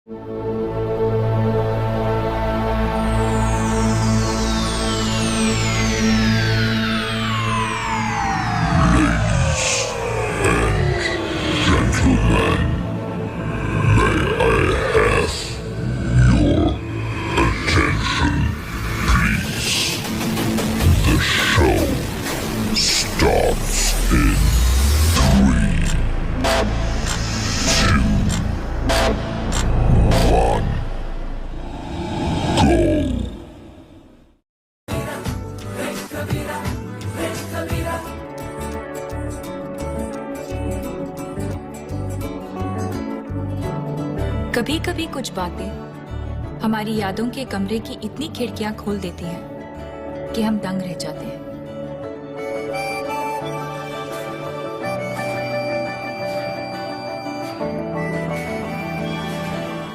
कभी कभी कुछ बातें हमारी यादों के कमरे की इतनी खिड़कियां खोल देती हैं कि हम दंग रह जाते हैं।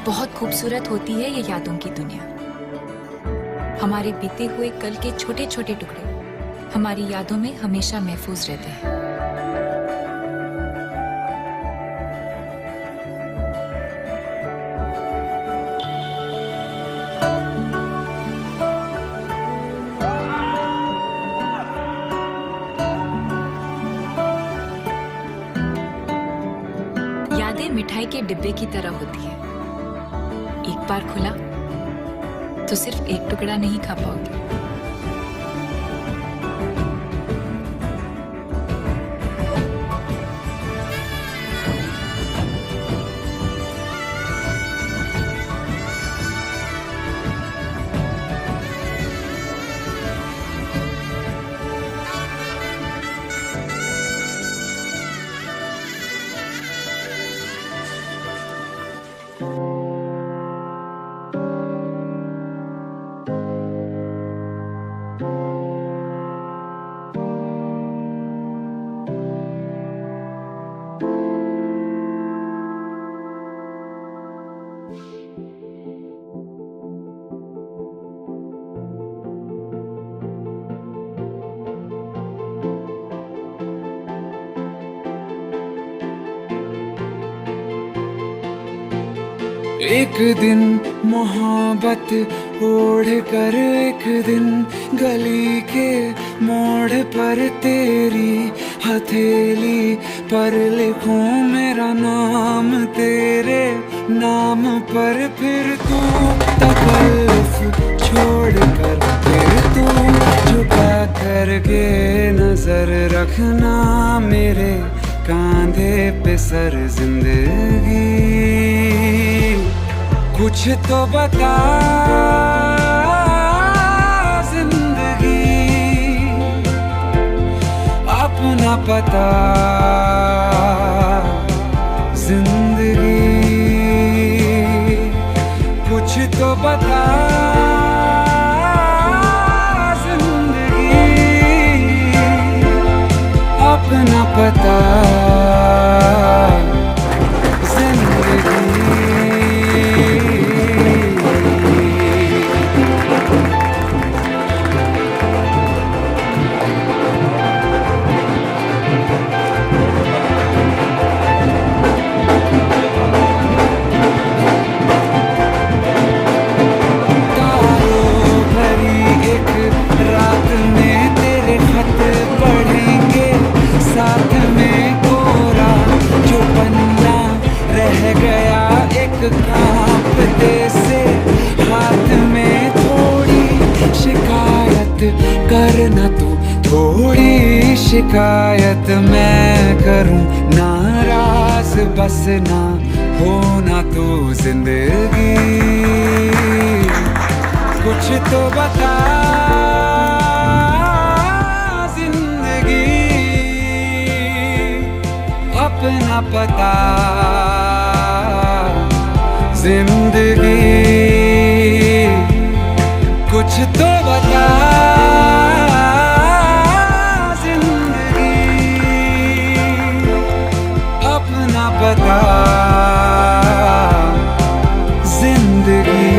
बहुत खूबसूरत होती है ये यादों की दुनिया। हमारे बीते हुए कल के छोटे छोटे टुकड़े हमारी यादों में हमेशा महफूज रहते हैं। यादें मिठाई के डिब्बे की तरह होती है। एक बार खुला तो सिर्फ एक टुकड़ा नहीं खा पाओगे। एक दिन मोहब्बत ओढ़ कर एक दिन गली के मोड़ पर तेरी हथेली पर लिखूं मेरा नाम तेरे नाम पर। फिर तू तकल्लुफ़ छोड़ कर फिर तू झुका करके नजर रखना मेरे कांधे पे सर जिंदगी। कुछ तो बता जिंदगी, अपना पता जिंदगी। कुछ तो बता जिंदगी, अपना पता करना तू थोड़ी शिकायत मैं करूं नाराज बस ना होना तू जिंदगी। कुछ तो बता जिंदगी, अपना पता जिंदगी। कुछ तो बता बता जिंदगी।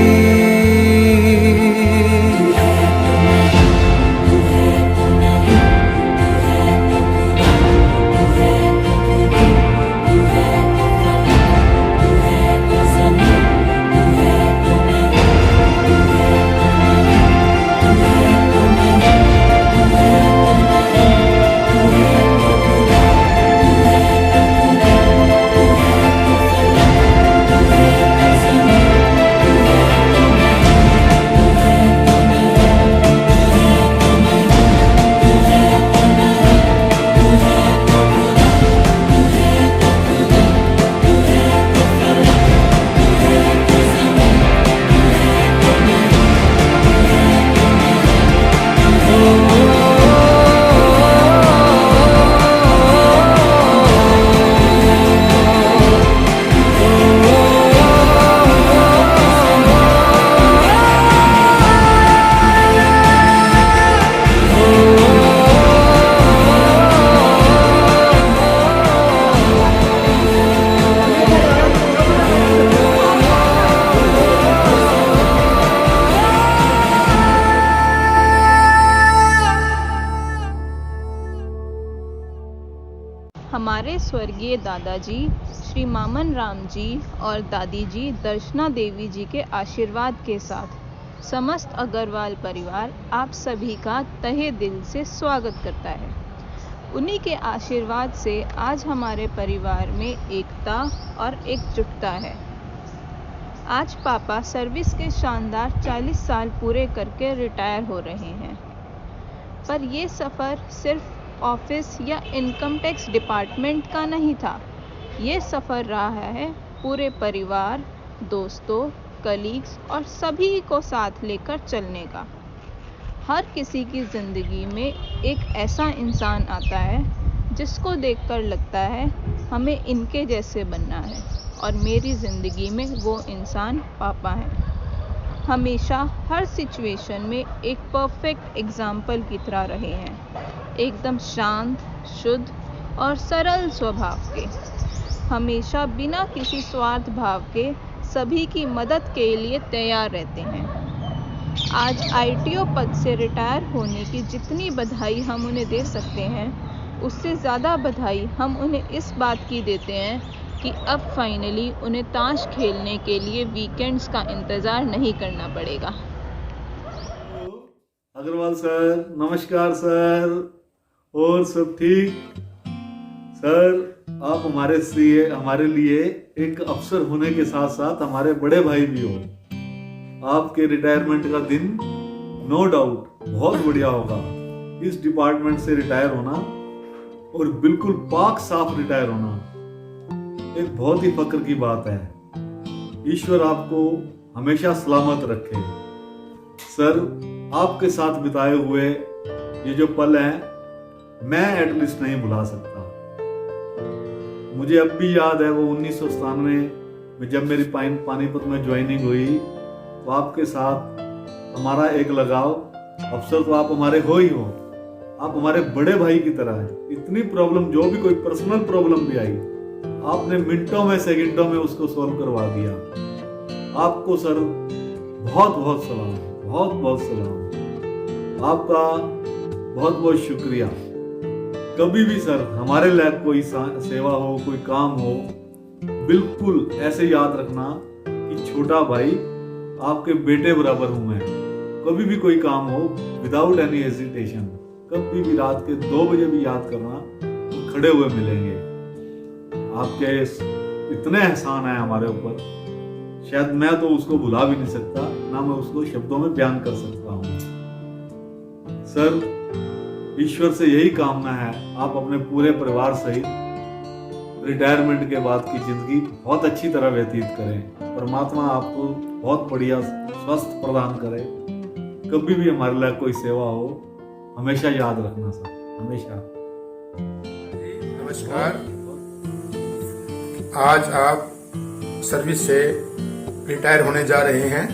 स्वर्गीय दादाजी श्री मामन राम जी और दादी जी दर्शना देवी जी के आशीर्वाद के साथ समस्त अग्रवाल परिवार आप सभी का तहे दिल से स्वागत करता है। उन्हीं के आशीर्वाद से आज हमारे परिवार में एकता और एकजुटता है। आज पापा सर्विस के शानदार 40 साल पूरे करके रिटायर हो रहे हैं, पर ये सफ़र सिर्फ ऑफिस या इनकम टैक्स डिपार्टमेंट का नहीं था। ये सफ़र रहा है पूरे परिवार, दोस्तों, कलीग्स और सभी को साथ लेकर चलने का। हर किसी की ज़िंदगी में एक ऐसा इंसान आता है जिसको देखकर लगता है हमें इनके जैसे बनना है, और मेरी ज़िंदगी में वो इंसान पापा हैं। हमेशा हर सिचुएशन में एक परफेक्ट एग्जाम्पल की तरह रहे हैं, एकदम शांत, शुद्ध और सरल स्वभाव के। हमेशा बिना किसी स्वार्थ भाव के सभी की मदद के लिए तैयार रहते हैं। आज ITO पद से रिटायर होने की जितनी बधाई हम उन्हें दे सकते हैं, उससे ज़्यादा बधाई हम उन्हें इस बात की देते हैं कि अब फाइनली उन्हें ताश खेलने के लिए वीकेंड्स का इंतज़ार नहीं करना पड़ेगा। अग्रवाल सर, नमस्कार सर। और सब ठीक? सर, आप हमारे लिए एक अफसर होने के साथ साथ हमारे बड़े भाई भी हो। आपके रिटायरमेंट का दिन नो डाउट बहुत बढ़िया होगा। इस डिपार्टमेंट से रिटायर होना और बिल्कुल पाक साफ रिटायर होना एक बहुत ही फक्र की बात है। ईश्वर आपको हमेशा सलामत रखे। सर, आपके साथ बिताए हुए ये जो पल हैं मैं एटलीस्ट नहीं भुला सकता। मुझे अब भी याद है वो 1997 में जब मेरी पानीपत में ज्वाइनिंग हुई, तो आपके साथ हमारा एक लगाव। अफसर तो आप हमारे हो ही हो, आप हमारे बड़े भाई की तरह हैं। इतनी प्रॉब्लम, जो भी कोई पर्सनल प्रॉब्लम भी आई, आपने मिनटों में, सेकंडों में उसको सॉल्व करवा दिया। आपको सर बहुत बहुत सलाम, बहुत बहुत सलाम। आपका बहुत बहुत शुक्रिया। कभी भी सर हमारे लायक कोई सेवा हो, कोई काम हो, बिल्कुल ऐसे याद रखना कि छोटा भाई आपके बेटे बराबर हूं मैं। कभी भी कोई काम हो, विदाउट एनी हेजिटेशन, कभी भी रात के 2 बजे भी याद करना, तो खड़े हुए मिलेंगे। आपके इतने एहसान है हमारे ऊपर, शायद मैं तो उसको भुला भी नहीं सकता, ना मैं उसको शब्दों में बयान कर सकता हूँ। सर, ईश्वर से यही कामना है आप अपने पूरे परिवार सहित रिटायरमेंट के बाद की जिंदगी बहुत अच्छी तरह व्यतीत करें। परमात्मा आपको बहुत बढ़िया स्वस्थ प्रदान करे। कभी भी हमारे लिए कोई सेवा हो, हमेशा याद रखना सर, हमेशा। नमस्कार। आज आप सर्विस से रिटायर होने जा रहे हैं।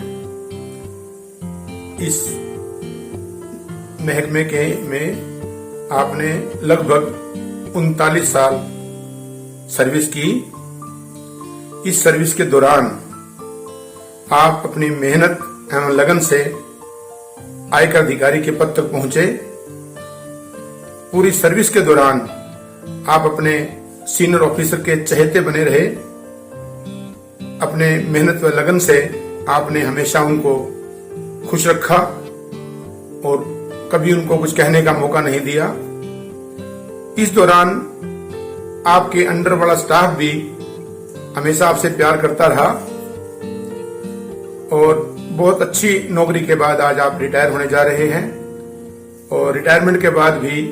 इस महकमे में आपने लगभग 39 साल सर्विस की। इस सर्विस के दौरान आप अपनी मेहनत एवं लगन से आयकर अधिकारी के पद तक पहुंचे। पूरी सर्विस के दौरान आप अपने सीनियर ऑफिसर के चहेते बने रहे। अपने मेहनत व लगन से आपने हमेशा उनको खुश रखा और कभी उनको कुछ कहने का मौका नहीं दिया। इस दौरान आपके अंडर वाला स्टाफ भी हमेशा आपसे प्यार करता रहा और बहुत अच्छी नौकरी के बाद आज आप रिटायर होने जा रहे हैं। और रिटायरमेंट के बाद भी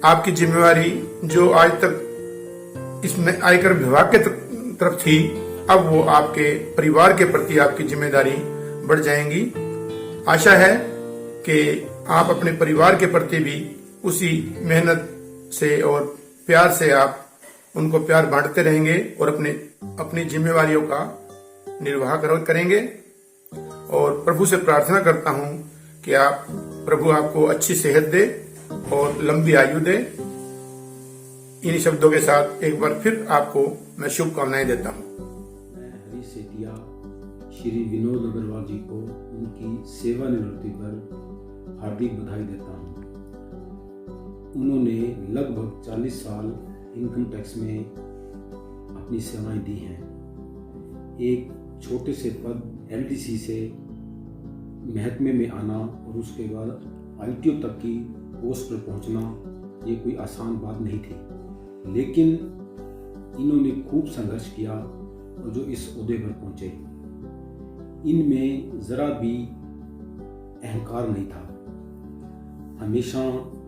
आपकी जिम्मेवारी जो आज तक इसमें आयकर विभाग के तरफ थी, अब वो आपके परिवार के प्रति आपकी जिम्मेदारी बढ़ जाएंगी। आशा है कि आप अपने परिवार के प्रति भी उसी मेहनत से और प्यार से आप उनको प्यार बांटते रहेंगे और अपनी जिम्मेवारियों का निर्वाह करेंगे। और प्रभु से प्रार्थना करता हूं कि प्रभु आपको अच्छी सेहत दे और लंबी आयु दे। इन्हीं शब्दों के साथ एक बार फिर आपको मैं शुभकामनाएं देता हूं। मैं हरी सेठिया श्री विनोद अग्रवाल जी को उनकी सेवानिवृत्ति पर हार्दिक बधाई देता हूं। उन्होंने लगभग 40 साल इनकम टैक्स में अपनी सेवाएं दी हैं। एक छोटे से पद एलडीसी से महकमे में आना और उसके बाद आईटीओ तक की पोस्ट पर पहुंचना ये कोई आसान बात नहीं थी, लेकिन इन्होंने खूब संघर्ष किया और जो इस ओहदे पर पहुंचे, इनमें ज़रा भी अहंकार नहीं था। हमेशा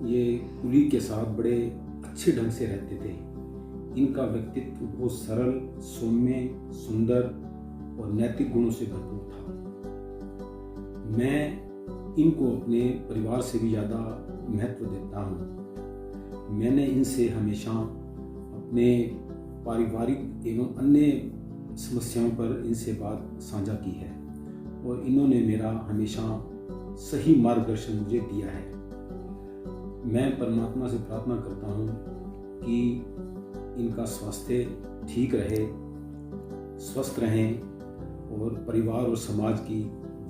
ये कुली के साथ बड़े अच्छे ढंग से रहते थे। इनका व्यक्तित्व बहुत सरल, सौम्य, सुंदर और नैतिक गुणों से भरपूर था। मैं इनको अपने परिवार से भी ज़्यादा महत्व देता हूँ। मैंने इनसे हमेशा अपने पारिवारिक एवं अन्य समस्याओं पर इनसे बात साझा की है और इन्होंने मेरा हमेशा सही मार्गदर्शन मुझे दिया है। मैं परमात्मा से प्रार्थना करता हूँ कि इनका स्वास्थ्य ठीक रहे, स्वस्थ रहें और परिवार और समाज की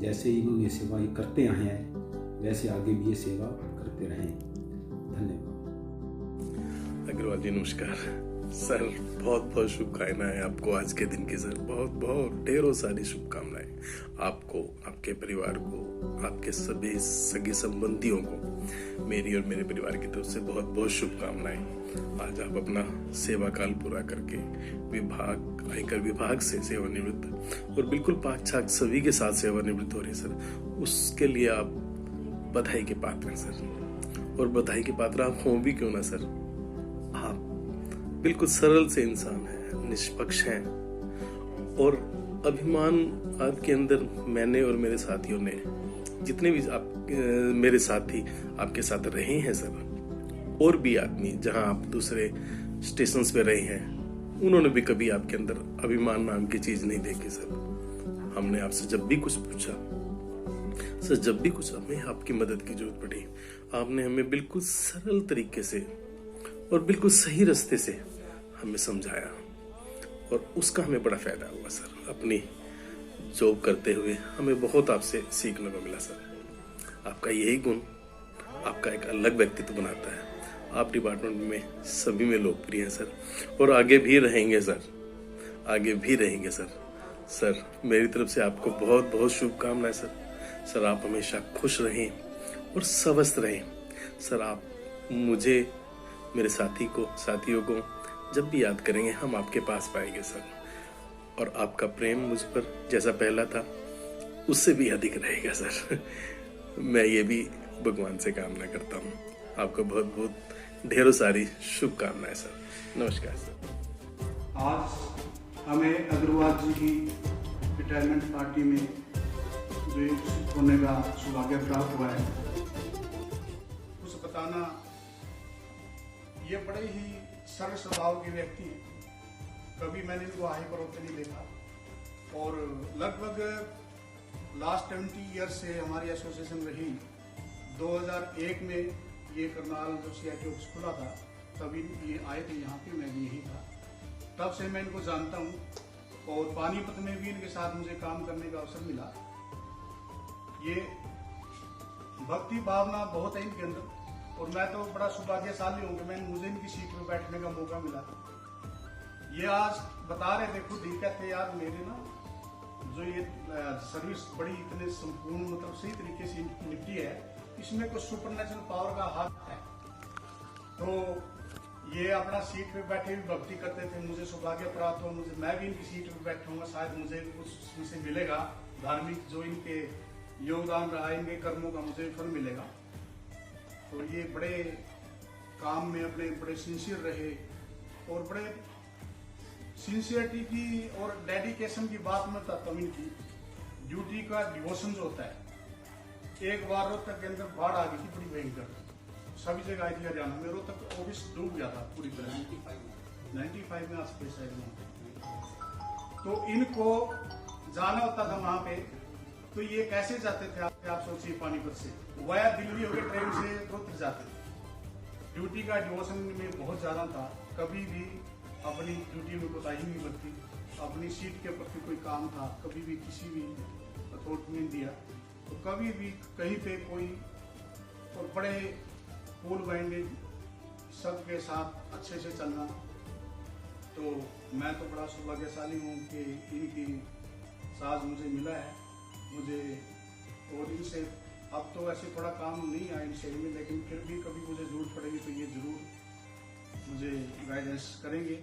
जैसे इन्होंने सेवा करते आए हैं वैसे आगे भी ये सेवा करते रहें। धन्यवाद। अग्रवाल जी नमस्कार सर, बहुत बहुत शुभकामनाएं आपको आज के दिन की सर, बहुत बहुत ढेरों सारी शुभकामनाएं आपको, आपके परिवार को, आपके सभी सगे संबंधियों को मेरी और मेरे परिवार की तरफ से बहुत बहुत शुभकामनाएं। आज आप अपना सेवा काल पूरा करके विभाग, आयकर विभाग से सेवानिवृत्त और बिल्कुल पाक छाक सभी के साथ सेवानिवृत्त हो रही सर, उसके लिए आप बधाई के पात्र हैं सर। और बधाई के पात्र आप हों भी क्यों ना सर, आप बिल्कुल सरल से इंसान हैं, निष्पक्ष हैं और अभिमान आपके अंदर मैंने और मेरे साथियों ने, जितने भी आप मेरे साथी आपके साथ रहे हैं सर, और भी आदमी जहां आप दूसरे स्टेशन पे रहे हैं, उन्होंने भी कभी आपके अंदर अभिमान नाम की चीज नहीं देखी सर। हमने आपसे जब भी कुछ पूछा सर, जब भी कुछ हमें आपकी मदद की जरूरत पड़ी, आपने हमें बिल्कुल सरल तरीके से और बिल्कुल सही रास्ते से हमें समझाया और उसका हमें बड़ा फायदा हुआ सर। अपनी जॉब करते हुए हमें बहुत आपसे सीखने को मिला सर। आपका यही गुण आपका एक अलग व्यक्तित्व बनाता है। आप डिपार्टमेंट में सभी में लोकप्रिय हैं सर और आगे भी रहेंगे सर, आगे भी रहेंगे सर। सर मेरी तरफ से आपको बहुत बहुत शुभकामनाएं सर। सर आप हमेशा खुश रहें और स्वस्थ रहें सर। आप मुझे, मेरे साथियों को जब भी याद करेंगे हम आपके पास पाएंगे सर। और आपका प्रेम मुझ पर जैसा पहला था उससे भी अधिक रहेगा सर। मैं ये भी भगवान से कामना करता हूँ। आपको बहुत बहुत ढेरों सारी शुभकामनाएं सर। नमस्कार सर। आज हमें अग्रवाल जी की रिटायरमेंट पार्टी में जो होने का सौभाग्य प्राप्त हुआ है, कुछ बताना, ये बड़े ही सरल स्वभाव के व्यक्ति हैं। कभी मैंने इनको हाइपर होते नहीं देखा और लगभग लास्ट 20 ईयर से हमारी एसोसिएशन रही। 2001 में ये करनाल जो CIT ऑफिस खुला था तभी ये आए थे यहाँ पे, मैं भी यही था। तब से मैं इनको जानता हूँ और पानीपत में भी इनके साथ मुझे काम करने का अवसर मिला। ये भक्ति भावना बहुत है इनके अंदर और मैं तो बड़ा सौभाग्यशाली हूँ कि मुझे इनकी सीट पर बैठने का मौका मिला। ये आज बता रहे थे, खुद ही कहते यार मेरे ना जो ये सर्विस बड़ी इतने संपूर्ण मतलब सही तरीके से निपटी है, इसमें कुछ सुपरनेचुरल पावर का हाथ है। तो ये अपना सीट पे बैठे भी भक्ति करते थे। मुझे सौभाग्य प्राप्त हो, मुझे मैं भी इनकी सीट पे बैठूंगा, शायद मुझे कुछ इनसे मिलेगा, धार्मिक जो इनके योगदान रहा, इनके कर्मों का मुझे फल मिलेगा। तो ये बड़े काम में अपने बड़े सिंसियर रहे और बड़े सिंसियरिटी की और डेडिकेशन की बात में तब इनकी ड्यूटी का डिवोशन जो होता है। एक बार रोहतक के अंदर बाढ़ आ गई थी बड़ी भयंकर, सभी जगह आई थी हरियाणा में। रोहतक ऑफिस डूब गया था पूरी तरह 95 में आसपास है। तो इनको जाना होता था वहां पे, तो ये कैसे जाते थे आप सोचिए, पानीपत से वाया दिल्ली होकर ट्रेन से रोहतक जाते थे। ड्यूटी का डिवोशन में बहुत ज्यादा था, कभी भी अपनी ड्यूटी में कोताही नहीं बरती। अपनी सीट के प्रति कोई काम था, कभी भी किसी भी अथॉरिटी नहीं दिया, तो कभी भी कहीं पे कोई, और बड़े कूल माइंडेड, सबके साथ अच्छे से चलना। तो मैं तो बड़ा सौभाग्यशाली हूँ कि इनकी साज मुझे मिला है। मुझे और इनसे अब तो ऐसे थोड़ा काम नहीं आया इन शैली में, लेकिन फिर भी कभी मुझे जरूरत पड़ेगी तो ये जरूर मुझे गाइडेंस करेंगे।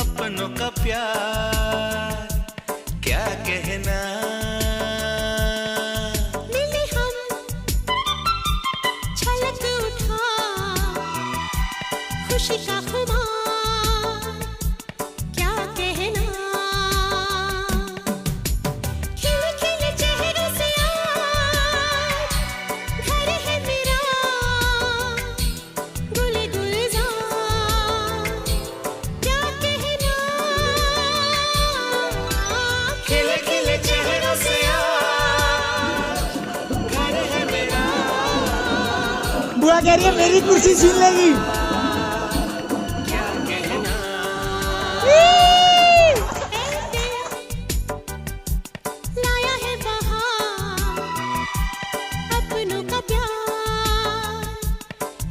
अपनों का प्यार क्या कहना, मिले हम छलक उठा खुशी का खुमार क्या कहना, खिले खिले चेहरों से आज घर है मेरा गुले गुलजार क्या कहना, खिले खिले चेहरों से आज घर है मेरा। बुआ कह रही है मेरी कुर्सी छीन लेगी। क्या कहना, लाया है बहार अपनों का प्यार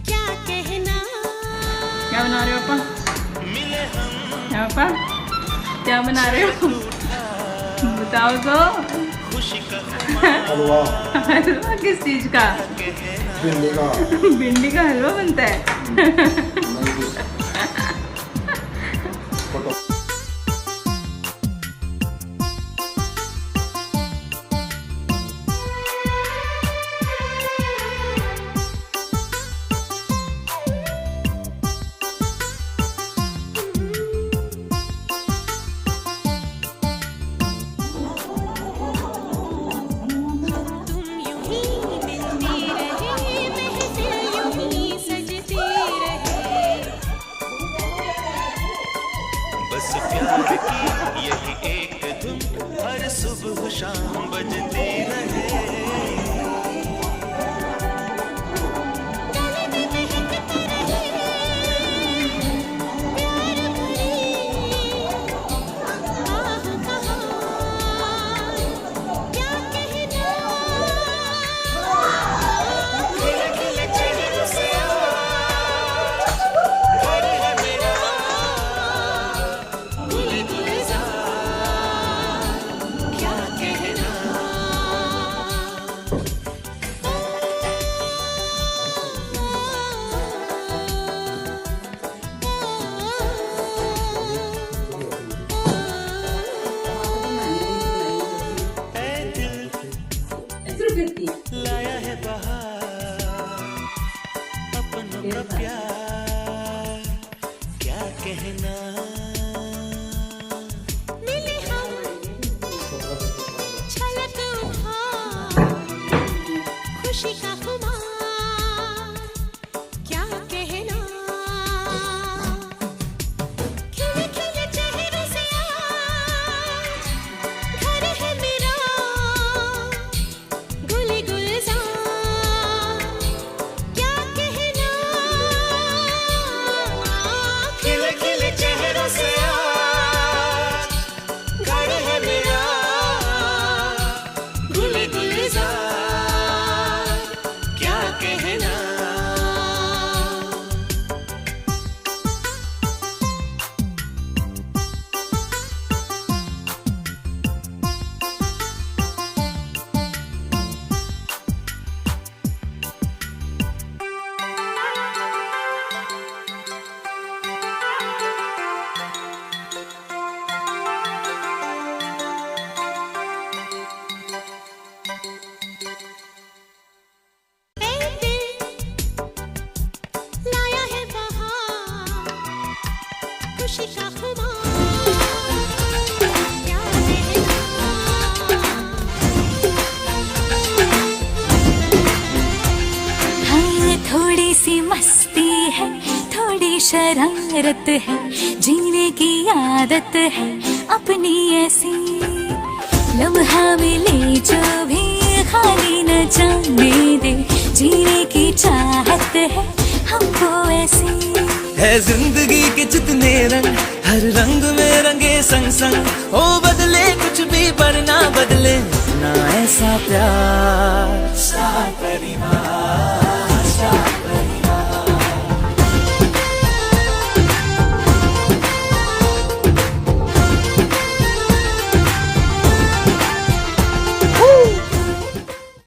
क्या कहना, क्या बना रहे हो पापा? मिले हम क्या पापा क्या बना रहे हो? बताओ तो। खुशी का हलवा हलवा किस चीज का? भिंडी का। भिंडी का हलवा बनता है। तुम यूं ही मिलती रहे महफिल यूं ही सजती रहे, बस प्यार की यही एक धुन हर सुबह शाम बजती रहे। गले में महकते रहे प्यार भरी आह कहाँ क्या कहना, खिले खिले चेहरों से आज घर है मेरा गुले गुलजार क्या कहना, ऐ दिल लाया है बहार अपनों का प्यार क्या कहना, मिले हम छलक उठा खुशी का खुमार क्या कहना, खिले खिले चेहरों से आज घर है मेरा गुले गुलजार क्या कहना, खिले खिले चेहरों से आज घर है मेरा गुले गुलजार क्या कहना। ऐ दिल लाया है बहार खुशी का खुमार क्या कहना, हाँ, थोड़ी सी मस्ती है, थोड़ी शरारत है, जीने की आदत है अपनी ऐसी। लम्हा मिले जो भी खाली न जाने दे, जीने की चाहत है हमको ऐसी। है जिंदगी के जितने रंग, हर रंग में रंगे संग संग। हो बदले कुछ भी पर ना बदले ना ऐसा प्यार सा परिवार।